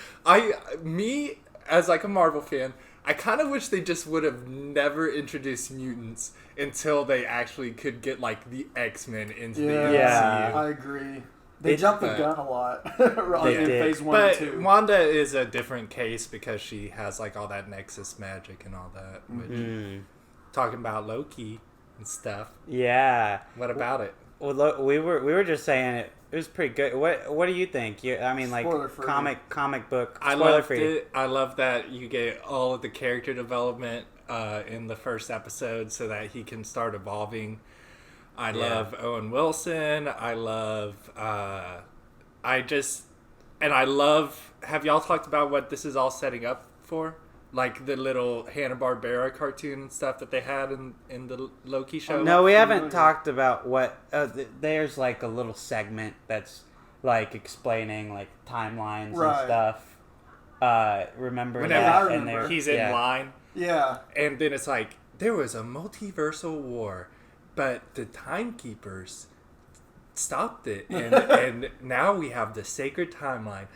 Speaker 3: Me as like a Marvel fan, I kind of wish they just would have never introduced mutants until they actually could get like the X-Men into the MCU.
Speaker 2: Yeah, I agree. They jumped the gun a lot in Phase 1 and 2.
Speaker 3: Wanda is a different case because she has like all that Nexus magic and all that. Which, talking about Loki and stuff.
Speaker 1: Yeah.
Speaker 3: What about it?
Speaker 1: Well, look, we were just saying it was pretty good. What do you think? I mean, like comic book. Spoiler free.
Speaker 3: I love that you get all of the character development in the first episode, so that he can start evolving. I love Owen Wilson. I love. I love. Have y'all talked about what this is all setting up for? Like the little Hanna-Barbera cartoon and stuff that they had in the Loki show?
Speaker 1: No, we haven't talked about what... there's like a little segment that's like explaining like timelines and stuff. Remember
Speaker 3: whenever
Speaker 1: that?
Speaker 3: He's in line.
Speaker 2: Yeah.
Speaker 3: And then it's like, there was a multiversal war, but the timekeepers stopped it. And now we have the sacred timeline.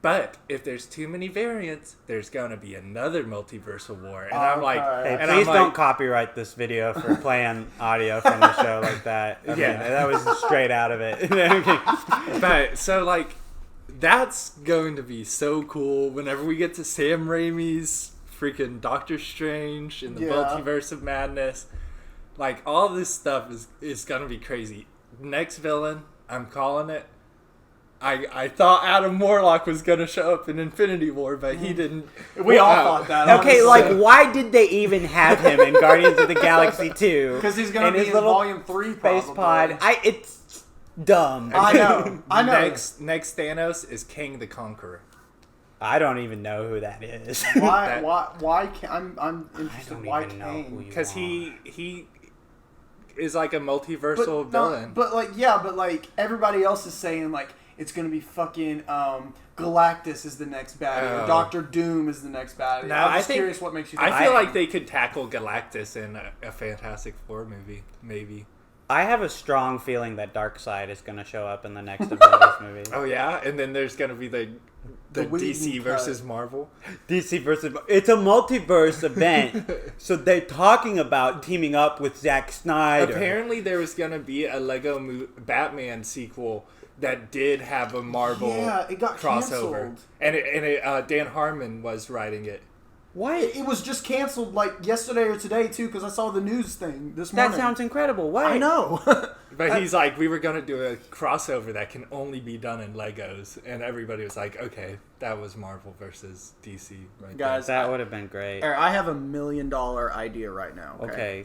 Speaker 3: But if there's too many variants, there's going to be another multiversal war. And I'm like...
Speaker 1: Hey, please don't copyright this video for playing audio from the show like that. I mean, that was straight out of it.
Speaker 3: But, so, like, that's going to be so cool whenever we get to Sam Raimi's freaking Doctor Strange in the Multiverse of Madness. Like, all this stuff is going to be crazy. Next villain, I'm calling it. I thought Adam Warlock was going to show up in Infinity War, but he didn't.
Speaker 2: We all thought that.
Speaker 1: Okay, like, why did they even have him in Guardians of the Galaxy 2?
Speaker 2: Because he's going to be in Volume 3, probably.
Speaker 1: Space pod. It's dumb.
Speaker 2: I know.
Speaker 3: Next Thanos is King the Conqueror.
Speaker 1: I don't even know who that is.
Speaker 2: Why can't... I'm interested. Why Kang?
Speaker 3: Because he is like a multiversal villain.
Speaker 2: But everybody else is saying, like, it's going to be fucking Galactus is the next baddie. Or Doctor Doom is the next baddie. I'm just curious what makes you think
Speaker 3: I feel like they could tackle Galactus in a Fantastic Four movie, maybe.
Speaker 1: I have a strong feeling that Darkseid is going to show up in the next Avengers movie.
Speaker 3: Oh, yeah? And then there's going to be the DC versus Marvel?
Speaker 1: DC versus... It's a multiverse event. So they're talking about teaming up with Zack Snyder.
Speaker 3: Apparently there was going to be a Lego Batman sequel that did have a Marvel
Speaker 2: it got
Speaker 3: crossover.
Speaker 2: Canceled.
Speaker 3: And Dan Harmon was writing it.
Speaker 1: What?
Speaker 2: It was just canceled like yesterday or today too, because I saw the news thing this morning.
Speaker 1: That sounds incredible. What?
Speaker 2: I know.
Speaker 3: But he's like, we were going to do a crossover that can only be done in Legos. And everybody was like, okay, that was Marvel versus DC. Right
Speaker 2: Guys,
Speaker 1: that would have been great.
Speaker 2: I have $1 million idea right now.
Speaker 1: Okay.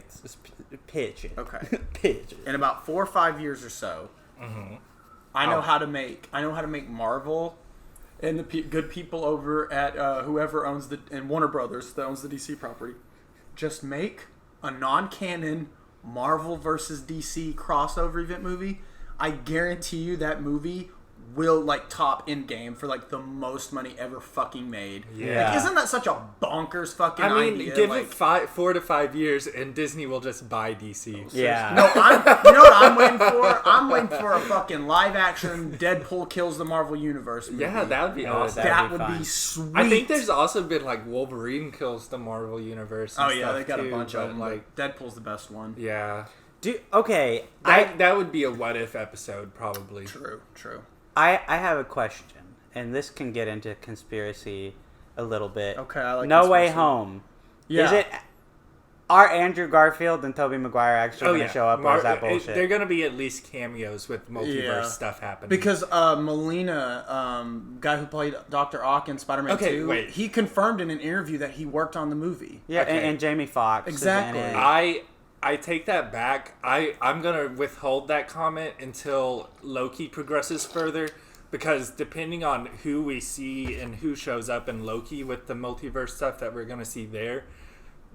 Speaker 1: Pitch it.
Speaker 2: Okay.
Speaker 1: Pitch it.
Speaker 2: In about 4 or 5 years or so, I know how to make Marvel and the good people over at whoever owns and Warner Brothers that owns the DC property, just make a non-canon Marvel versus DC crossover event movie. I guarantee you that movie will like top Endgame for like the most money ever fucking made.
Speaker 3: Yeah.
Speaker 2: Like, isn't that such a bonkers fucking idea?
Speaker 3: Give it 4 to 5 years and Disney will just buy DC.
Speaker 1: Yeah.
Speaker 2: No, you know what I'm waiting for? I'm waiting for a fucking live action Deadpool kills the Marvel Universe movie.
Speaker 3: Yeah, that would be awesome.
Speaker 2: That would be sweet.
Speaker 3: I think there's also been like Wolverine kills the Marvel Universe. And
Speaker 2: yeah, they got
Speaker 3: too,
Speaker 2: a bunch of them.
Speaker 3: Like
Speaker 2: Deadpool's the best one.
Speaker 3: Yeah.
Speaker 1: Okay.
Speaker 3: That would be a what if episode probably.
Speaker 2: True.
Speaker 1: I have a question, and this can get into conspiracy a little bit.
Speaker 2: Okay, I like
Speaker 1: No Way
Speaker 2: conspiracy.
Speaker 1: Home.
Speaker 2: Yeah.
Speaker 1: Are Andrew Garfield and Tobey Maguire actually going to show up, or is that bullshit?
Speaker 3: They're going to be at least cameos with multiverse stuff happening.
Speaker 2: Because Molina, guy who played Dr. Ock in Spider-Man 2,
Speaker 3: wait.
Speaker 2: he confirmed in an interview that he worked on the movie.
Speaker 1: Yeah,
Speaker 3: Okay.
Speaker 1: and Jamie Foxx.
Speaker 2: Exactly.
Speaker 1: Is in it.
Speaker 3: I take that back. I'm going to withhold that comment until Loki progresses further. Because depending on who we see and who shows up in Loki with the multiverse stuff that we're going to see there,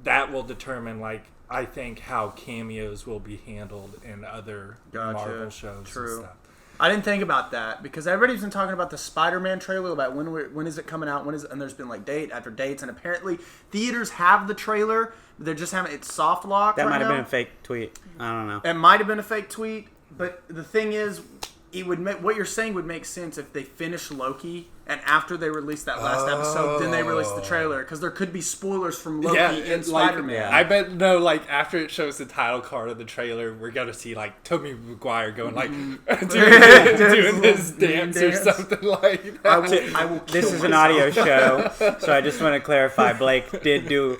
Speaker 3: that will determine, like, I think how cameos will be handled in other Marvel shows
Speaker 2: True.
Speaker 3: and stuff.
Speaker 2: I didn't think about that because everybody's been talking about the Spider-Man trailer about when is it coming out, and there's been like date after dates, and apparently theaters have the trailer, but they're just having it's soft locked.
Speaker 1: That
Speaker 2: right
Speaker 1: might have
Speaker 2: now.
Speaker 1: been a fake tweet. I don't know.
Speaker 2: It might have been a fake tweet, but the thing is, it would make what you're saying would make sense if they finish Loki and after they release that last episode, then they release the trailer because there could be spoilers from Loki in Spider-Man.
Speaker 3: I bet after it shows the title card of the trailer, we're gonna see like Tobey Maguire going like doing this dance or something like that.
Speaker 2: I will
Speaker 1: This is
Speaker 2: myself.
Speaker 1: an audio show, so I just want to clarify. Blake did do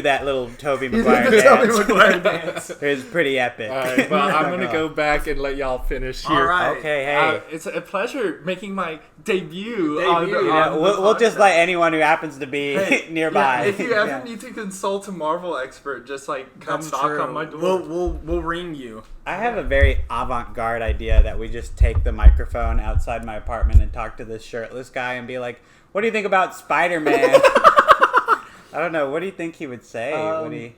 Speaker 1: that little Tobey Maguire dance.
Speaker 2: Tobey Maguire dance.
Speaker 1: It was pretty epic.
Speaker 3: All right, well, I'm gonna go back and let y'all finish here.
Speaker 2: All right.
Speaker 1: Okay, hey.
Speaker 3: It's a pleasure making my debut.
Speaker 1: We'll just let anyone who happens to be nearby.
Speaker 3: Yeah, if you ever need to consult a Marvel expert, just like come
Speaker 2: That's
Speaker 3: knock
Speaker 2: true.
Speaker 3: on my door.
Speaker 2: We'll ring you.
Speaker 1: I have a very avant-garde idea that we just take the microphone outside my apartment and talk to this shirtless guy and be like, "What do you think about Spider-Man?" I don't know. What do you think he would say?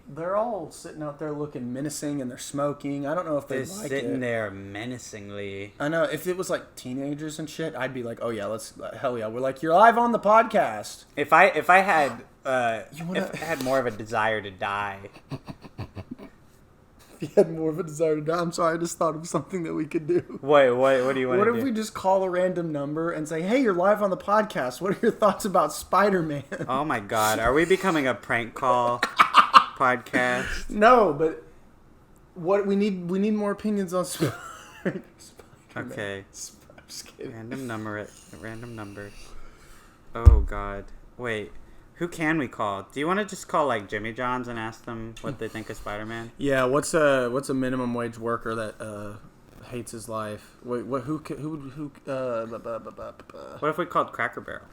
Speaker 2: They're all sitting out there looking menacing and they're smoking. I don't know if
Speaker 1: They're
Speaker 2: like
Speaker 1: sitting
Speaker 2: it.
Speaker 1: there menacingly.
Speaker 2: I know. If it was like teenagers and shit, I'd be like, "Oh yeah, hell yeah." We're like, "You're live on the podcast."
Speaker 1: If I had if I had more of a desire to die,
Speaker 2: If you had more of a desire to die, I'm sorry, I just thought of something that we could do.
Speaker 1: what do you want
Speaker 2: What
Speaker 1: to
Speaker 2: if
Speaker 1: do?
Speaker 2: we just call a random number and say, "Hey, you're live on the podcast. What are your thoughts about Spider-Man?"
Speaker 1: Oh my God, are we becoming a prank call podcast?
Speaker 2: No, but what we need more opinions on Spider-Man.
Speaker 1: Okay.
Speaker 2: I'm just kidding.
Speaker 1: Random number. Oh God. Wait. Who can we call? Do you want to just call like Jimmy John's and ask them what they think of Spider-Man?
Speaker 2: Yeah, what's a minimum wage worker that hates his life? Wait, what? Who?
Speaker 1: What if we called Cracker Barrel?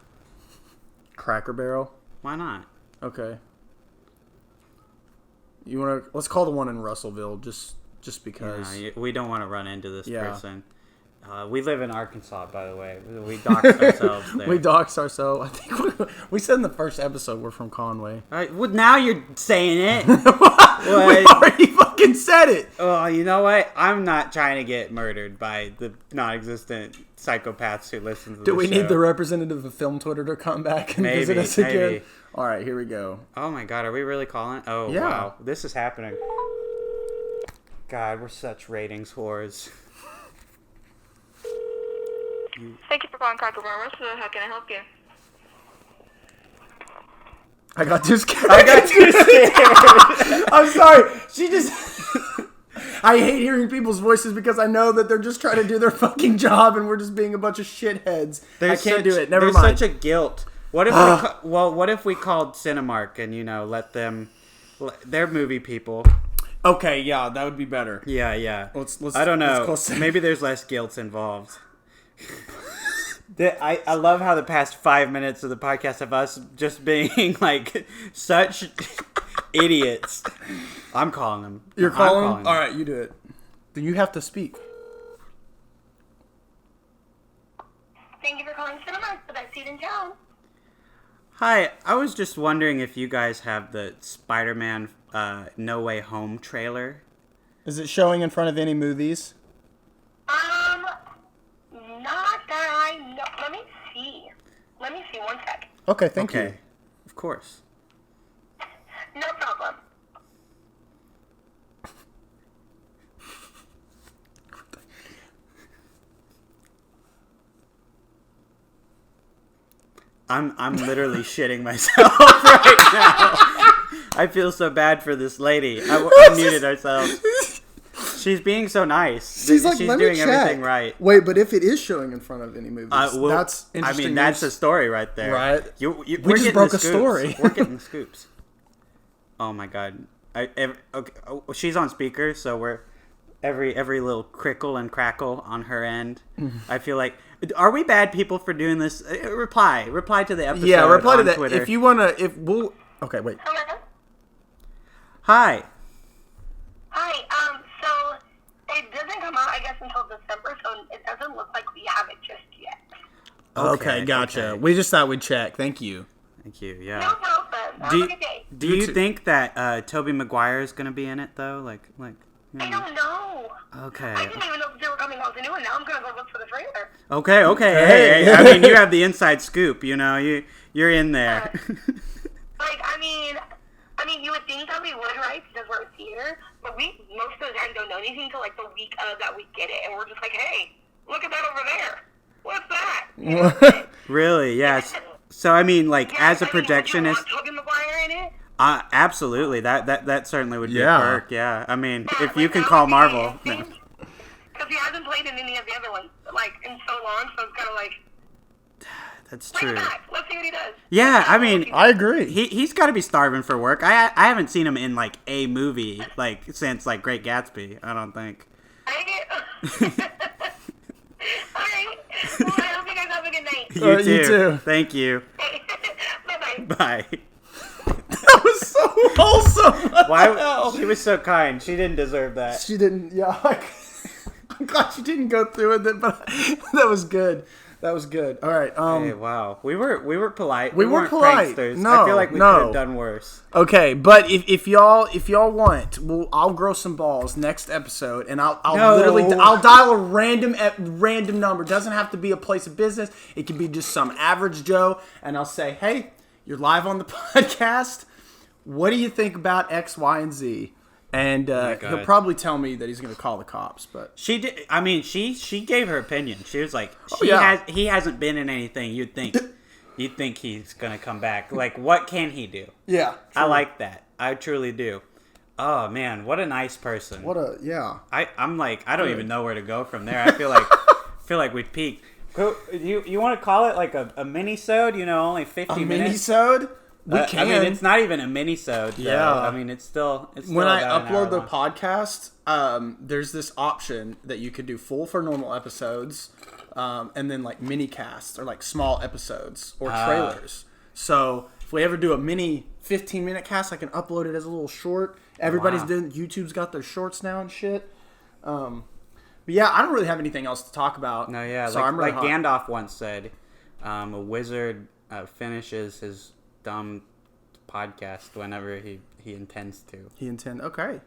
Speaker 2: Cracker Barrel.
Speaker 1: Why not?
Speaker 2: Okay. You want to? Let's call the one in Russellville, just because.
Speaker 1: We don't want to run into this
Speaker 2: Yeah.
Speaker 1: person. We live in Arkansas, by the way. We doxed ourselves there.
Speaker 2: We doxed ourselves. I think we said in the first episode we're from Conway.
Speaker 1: All right, well, now you're saying it.
Speaker 2: We already fucking said it.
Speaker 1: Oh, you know what? I'm not trying to get murdered by the non-existent psychopaths who listen to this
Speaker 2: Do we
Speaker 1: show.
Speaker 2: need the representative of Film Twitter to come back and visit us again?
Speaker 1: Maybe.
Speaker 2: All right, here we go.
Speaker 1: Oh my God, are we really calling? Oh,
Speaker 2: Yeah.
Speaker 1: wow. This is happening. God, we're such ratings whores.
Speaker 4: Thank you for calling Cracker Barrel. How can I help you?
Speaker 2: I got too scared.
Speaker 1: scared.
Speaker 2: I'm sorry. She just... I hate hearing people's voices because I know that they're just trying to do their fucking job and we're just being a bunch of shitheads. I can't do it. Never mind.
Speaker 1: There's such a guilt What if what if we called Cinemark and let them, they're movie people.
Speaker 2: Okay, yeah, that would be better.
Speaker 1: Yeah.
Speaker 2: Let's
Speaker 1: I don't know. Maybe there's less guilt involved. I love how the past 5 minutes of the podcast of us just being like such idiots. I'm calling them.
Speaker 2: You're calling them? All right, you do it. Then you have to speak.
Speaker 4: Thank you for calling Cinemark, the best seat in town.
Speaker 1: Hi, I was just wondering if you guys have the Spiderman No Way Home trailer.
Speaker 2: Is it showing in front of any movies?
Speaker 4: Not that I know. Let me see. One sec.
Speaker 2: Okay, thank you.
Speaker 1: Of course.
Speaker 4: No problem.
Speaker 1: I'm literally shitting myself right now. I feel so bad for this lady. I muted ourselves. She's being so nice.
Speaker 2: She's like,
Speaker 1: she's
Speaker 2: let
Speaker 1: doing
Speaker 2: me check.
Speaker 1: everything right.
Speaker 2: Wait, but if it is showing in front of any movies, that's interesting.
Speaker 1: I mean, that's a story right there.
Speaker 2: Right?
Speaker 1: We
Speaker 2: just broke a story.
Speaker 1: We're getting the scoops. Oh my god. Okay. She's on speaker, so we're every little crickle and crackle on her end. I feel like, are we bad people for doing this? Reply to the episode.
Speaker 2: Yeah, reply to that.
Speaker 1: Twitter.
Speaker 2: If you wanna, okay, wait.
Speaker 4: Hello?
Speaker 1: Hi.
Speaker 4: So it doesn't come out, I guess, until December, so it doesn't look like we have it just yet.
Speaker 2: Okay, gotcha.
Speaker 1: Okay.
Speaker 2: We just thought we'd check. Thank you.
Speaker 1: Thank you. Yeah.
Speaker 4: No problem. Have a good day.
Speaker 1: Do you think that Tobey Maguire is gonna be in it though? Like.
Speaker 4: I don't know.
Speaker 1: Okay.
Speaker 4: I didn't even know if they were coming out to new one. Now I'm gonna go look for the trailer.
Speaker 1: Okay. Hey. I mean, you have the inside scoop. You're in there.
Speaker 4: I mean, you would think that we would, right? Because we're a theater, but we most of the time don't know anything until like the week of that we get it, and we're just like, hey, look at that over there. What's that? You know?
Speaker 1: Really? Yes. So I mean, like, as a projectionist,
Speaker 4: would you want Tobey Maguire in it?
Speaker 1: Absolutely. That certainly would be
Speaker 2: Yeah.
Speaker 1: a perk. Yeah. I mean,
Speaker 4: Yeah,
Speaker 1: if you
Speaker 4: like,
Speaker 1: can
Speaker 4: that
Speaker 1: call
Speaker 4: would be
Speaker 1: Marvel.
Speaker 4: interesting, because he hasn't played in any of the other ones like in so long, so it's kind of like.
Speaker 1: That's
Speaker 4: Bring
Speaker 1: true.
Speaker 4: it back. Let's see what he does.
Speaker 1: Yeah, I mean,
Speaker 2: I agree.
Speaker 1: he's got to be starving for work. I haven't seen him in like a movie like since like Great Gatsby. I don't think.
Speaker 4: Alright. Well, I hope you guys have a good night.
Speaker 1: You too.
Speaker 2: too.
Speaker 1: Thank you.
Speaker 4: Bye-bye.
Speaker 1: Bye.
Speaker 2: That was so wholesome.
Speaker 1: Why? She was so kind. She didn't deserve that.
Speaker 2: She didn't. Yeah. I'm glad she didn't go through with it, but that was good. All right.
Speaker 1: Hey, wow. We were polite.
Speaker 2: We were
Speaker 1: weren't
Speaker 2: polite.
Speaker 1: pranksters.
Speaker 2: No,
Speaker 1: I feel like we
Speaker 2: no.
Speaker 1: could have done worse.
Speaker 2: Okay, but if y'all want, I'll grow some balls next episode, and I'll dial a random number. It doesn't have to be a place of business. It can be just some average Joe, and I'll say, hey, you're live on the podcast. What do you think about X, Y, and Z? And he'll probably tell me that he's going to call the cops. But
Speaker 1: she did. I mean, she gave her opinion. She was like, he hasn't been in anything. You'd think he's going to come back. Like, what can he do?
Speaker 2: yeah,
Speaker 1: I like that. I truly do. Oh man, what a nice person. I'm like, I don't even know where to go from there. I feel like we've peaked. You want to call it like a mini-sode? Only 50 minutes.
Speaker 2: Mini-sode? We can.
Speaker 1: I mean, it's not even a mini-sode. Yeah. I mean, it's still
Speaker 2: when I
Speaker 1: about
Speaker 2: upload the
Speaker 1: long.
Speaker 2: podcast, there's this option that you could do full for normal episodes, and then like mini casts or like small episodes or trailers. So if we ever do a mini 15-minute cast, I can upload it as a little short. Everybody's doing. YouTube's got their shorts now and shit. But yeah, I don't really have anything else to talk about.
Speaker 1: No, yeah,
Speaker 2: so
Speaker 1: like Gandalf once said, a wizard finishes his dumb podcast whenever he intends to.
Speaker 2: Okay.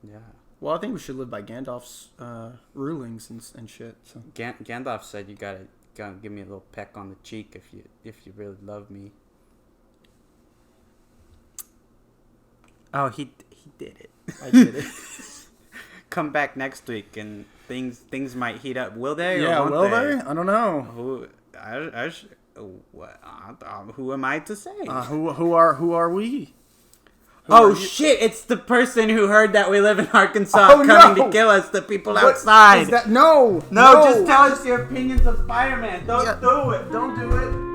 Speaker 1: Yeah.
Speaker 2: Well, I think we should live by Gandalf's rulings and shit. So.
Speaker 1: Gandalf said you gotta give me a little peck on the cheek if you really love me. Oh, he did it.
Speaker 2: I did it.
Speaker 1: Come back next week and things might heat up. Will they?
Speaker 2: Yeah,
Speaker 1: or won't
Speaker 2: will
Speaker 1: they?
Speaker 2: I don't know.
Speaker 1: Who am I to say?
Speaker 2: Who are we?
Speaker 1: Shit! It's the person who heard that we live in Arkansas coming to kill us. The people outside.
Speaker 2: No,
Speaker 1: just tell us your opinions of Spider-Man. Don't do it.
Speaker 2: Don't do it.